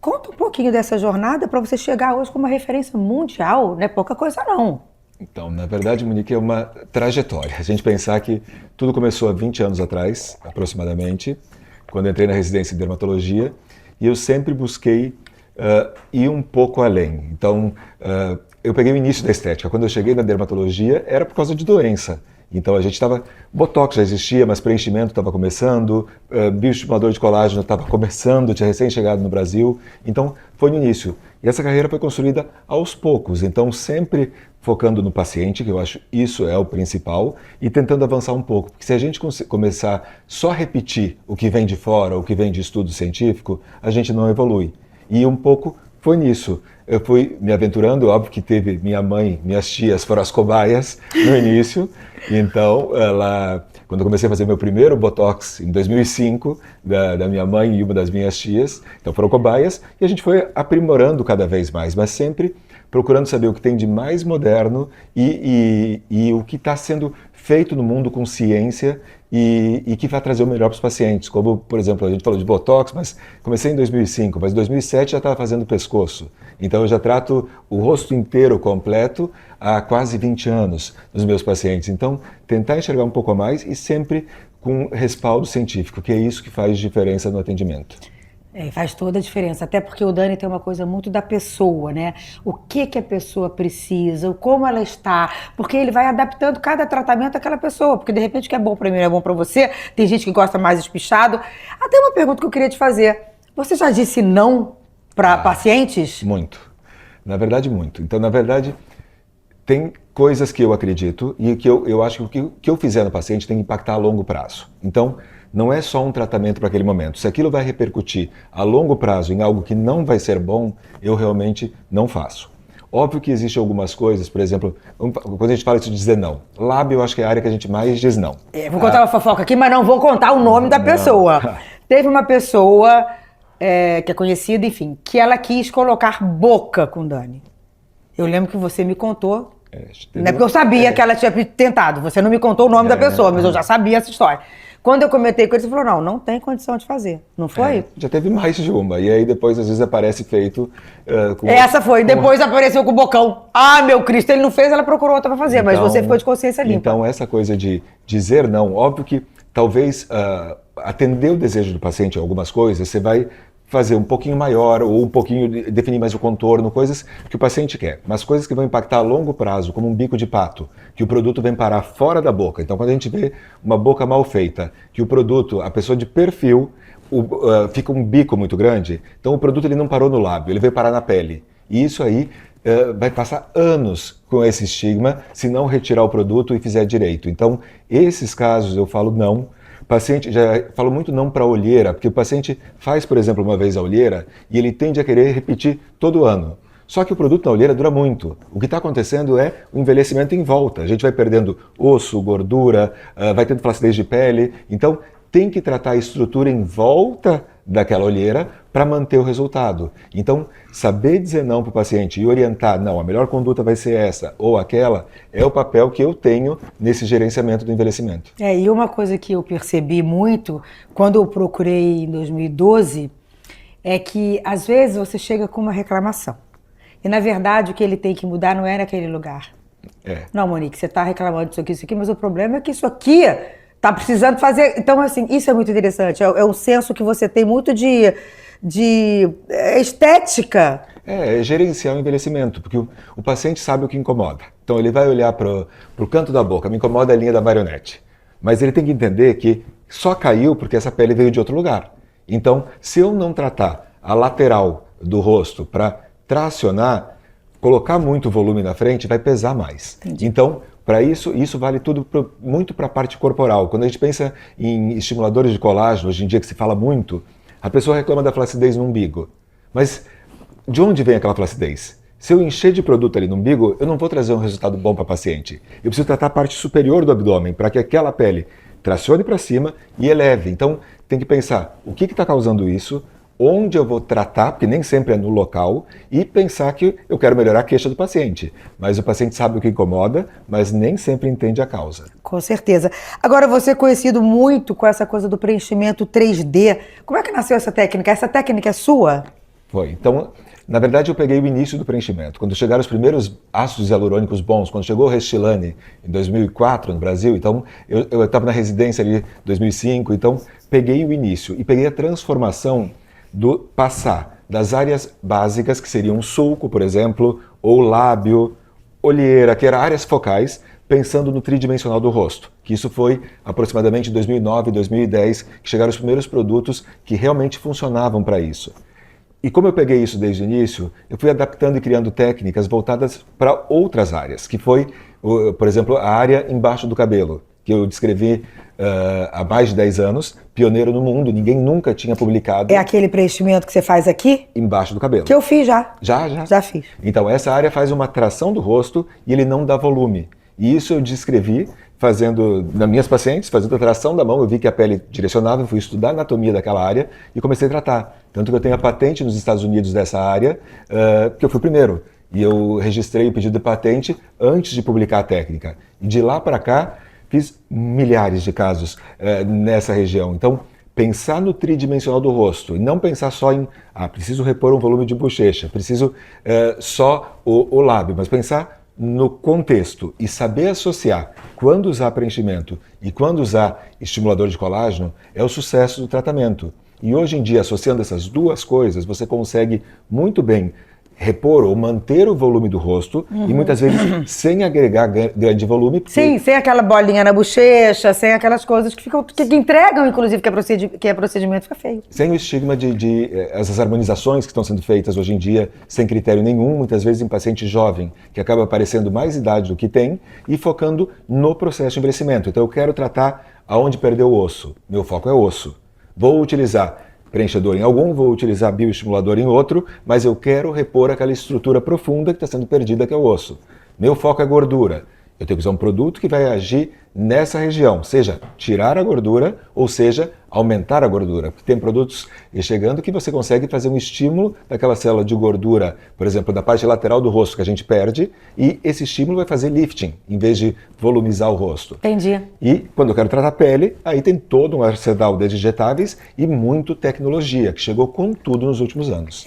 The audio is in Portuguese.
Conta um pouquinho dessa jornada para você chegar hoje com uma referência mundial, não é pouca coisa não. Então, na verdade, Monique, é uma trajetória. A gente pensar que tudo começou há 20 anos atrás, aproximadamente, quando eu entrei na residência de dermatologia, e eu sempre busquei ir um pouco além. Então, eu peguei o início da estética. Quando eu cheguei na dermatologia, era por causa de doença. Então a gente estava, Botox já existia, mas preenchimento estava começando, bioestimulador de colágeno estava começando, tinha recém-chegado no Brasil, então foi no início. E essa carreira foi construída aos poucos, então sempre focando no paciente, que eu acho isso é o principal, e tentando avançar um pouco, porque se a gente começar só a repetir o que vem de fora, o que vem de estudo científico, a gente não evolui. E um pouco foi nisso. Eu fui me aventurando, óbvio que teve minha mãe, minhas tias foram as cobaias no início. Então, quando eu comecei a fazer meu primeiro Botox em 2005, da minha mãe e uma das minhas tias, então foram cobaias, e a gente foi aprimorando cada vez mais, mas sempre procurando saber o que tem de mais moderno e o que está sendo feito no mundo com ciência e que vai trazer o melhor para os pacientes. Como, por exemplo, a gente falou de Botox, mas comecei em 2005, mas em 2007 já estava fazendo pescoço. Então eu já trato o rosto inteiro completo há quase 20 anos nos meus pacientes. Então, tentar enxergar um pouco a mais e sempre com respaldo científico, que é isso que faz diferença no atendimento. Faz toda a diferença, até porque o Dani tem uma coisa muito da pessoa, né? O que a pessoa precisa, como ela está, porque ele vai adaptando cada tratamento àquela pessoa, porque de repente o que é bom para mim não é bom para você, tem gente que gosta mais espichado. Até uma pergunta que eu queria te fazer, você já disse não para pacientes? Muito, na verdade muito. Então, na verdade, tem coisas que eu acredito e que eu acho que o que eu fizer no paciente tem que impactar a longo prazo. Então, não é só um tratamento para aquele momento. Se aquilo vai repercutir a longo prazo em algo que não vai ser bom, eu realmente não faço. Óbvio que existem algumas coisas, por exemplo, quando a gente fala isso de dizer não. Lábio, eu acho que é a área que a gente mais diz não. Vou contar uma fofoca aqui, mas não vou contar o nome da pessoa. Teve uma pessoa que é conhecida, enfim, que ela quis colocar boca com Dani. Eu lembro que você me contou, não é porque eu sabia que ela tinha tentado, você não me contou o nome da pessoa, mas eu já sabia essa história. Quando eu comentei com ele, você falou, não tem condição de fazer, não foi? Já teve mais de uma, e aí depois às vezes aparece feito com... Essa foi, depois apareceu com o bocão. Ah, meu Cristo, ele não fez, ela procurou outra pra fazer, então, mas você ficou de consciência limpa. Então essa coisa de dizer não, óbvio que talvez atender o desejo do paciente em algumas coisas, você vai fazer um pouquinho maior ou um pouquinho, definir mais o contorno, coisas que o paciente quer, mas coisas que vão impactar a longo prazo, como um bico de pato, que o produto vem parar fora da boca. Então, quando a gente vê uma boca mal feita, que o produto, a pessoa de perfil, fica um bico muito grande, então o produto ele não parou no lábio, ele veio parar na pele. E isso aí vai passar anos com esse estigma se não retirar o produto e fizer direito. Então, esses casos eu falo não. Paciente, já falo muito não para a olheira, porque o paciente faz, por exemplo, uma vez a olheira e ele tende a querer repetir todo ano. Só que o produto na olheira dura muito. O que está acontecendo é o envelhecimento em volta. A gente vai perdendo osso, gordura, vai tendo flacidez de pele. Então, tem que tratar a estrutura em volta daquela olheira para manter o resultado. Então, saber dizer não para o paciente e orientar, não, a melhor conduta vai ser essa ou aquela, é o papel que eu tenho nesse gerenciamento do envelhecimento. E uma coisa que eu percebi muito quando eu procurei em 2012 é que, às vezes, você chega com uma reclamação. E, na verdade, o que ele tem que mudar não é naquele lugar. Não, Monique, você está reclamando disso aqui, mas o problema é que isso aqui está precisando fazer... Então, assim, isso é muito interessante. É um senso que você tem muito de estética. É gerenciar o envelhecimento, porque o paciente sabe o que incomoda. Então, ele vai olhar para o canto da boca, me incomoda a linha da marionete. Mas ele tem que entender que só caiu porque essa pele veio de outro lugar. Então, se eu não tratar a lateral do rosto para tracionar, colocar muito volume na frente, vai pesar mais. Entendi. Então, para isso vale tudo muito para a parte corporal. Quando a gente pensa em estimuladores de colágeno, hoje em dia que se fala muito, a pessoa reclama da flacidez no umbigo. Mas de onde vem aquela flacidez? Se eu encher de produto ali no umbigo, eu não vou trazer um resultado bom para o paciente. Eu preciso tratar a parte superior do abdômen para que aquela pele tracione para cima e eleve. Então, tem que pensar o que está causando isso, onde eu vou tratar, porque nem sempre é no local, e pensar que eu quero melhorar a queixa do paciente. Mas o paciente sabe o que incomoda, mas nem sempre entende a causa. Com certeza. Agora, você é conhecido muito com essa coisa do preenchimento 3D. Como é que nasceu essa técnica? Essa técnica é sua? Foi. Então, na verdade, eu peguei o início do preenchimento. Quando chegaram os primeiros ácidos hialurônicos bons, quando chegou o Restylane em 2004 no Brasil, então eu estava na residência ali em 2005, então peguei o início e peguei a transformação do passar das áreas básicas, que seriam sulco, por exemplo, ou lábio, olheira, que eram áreas focais, pensando no tridimensional do rosto, que isso foi aproximadamente em 2009, 2010, que chegaram os primeiros produtos que realmente funcionavam para isso. E como eu peguei isso desde o início, eu fui adaptando e criando técnicas voltadas para outras áreas, que foi, por exemplo, a área embaixo do cabelo, que eu descrevi há mais de 10 anos, pioneiro no mundo, ninguém nunca tinha publicado. É aquele preenchimento que você faz aqui? Embaixo do cabelo. Que eu fiz já. Já fiz. Então, essa área faz uma tração do rosto e ele não dá volume. E isso eu descrevi fazendo, nas minhas pacientes, fazendo a tração da mão, eu vi que a pele direcionava, fui estudar a anatomia daquela área e comecei a tratar. Tanto que eu tenho a patente nos Estados Unidos dessa área, porque eu fui o primeiro. E eu registrei o pedido de patente antes de publicar a técnica. E de lá para cá, fiz milhares de casos nessa região. Então, pensar no tridimensional do rosto e não pensar só em, preciso repor um volume de bochecha, preciso só o lábio, mas pensar no contexto e saber associar quando usar preenchimento e quando usar estimulador de colágeno é o sucesso do tratamento. E hoje em dia, associando essas duas coisas, você consegue muito bem repor ou manter o volume do rosto e muitas vezes sem agregar grande volume. Porque... Sim, sem aquela bolinha na bochecha, sem aquelas coisas que ficam, que entregam, inclusive, que é procedimento, fica feio. Sem o estigma de essas harmonizações que estão sendo feitas hoje em dia sem critério nenhum, muitas vezes em paciente jovem, que acaba aparecendo mais idade do que tem e focando no processo de envelhecimento. Então eu quero tratar aonde perdeu o osso. Meu foco é osso. Vou utilizar preenchedor em algum, vou utilizar bioestimulador em outro, mas eu quero repor aquela estrutura profunda que está sendo perdida, que é o osso. Meu foco é gordura. Eu tenho que usar um produto que vai agir nessa região, seja tirar a gordura ou seja aumentar a gordura. Porque tem produtos chegando que você consegue fazer um estímulo daquela célula de gordura, por exemplo, da parte lateral do rosto que a gente perde, e esse estímulo vai fazer lifting, em vez de volumizar o rosto. Entendi. E quando eu quero tratar a pele, aí tem todo um arsenal de injetáveis e muito tecnologia, que chegou com tudo nos últimos anos.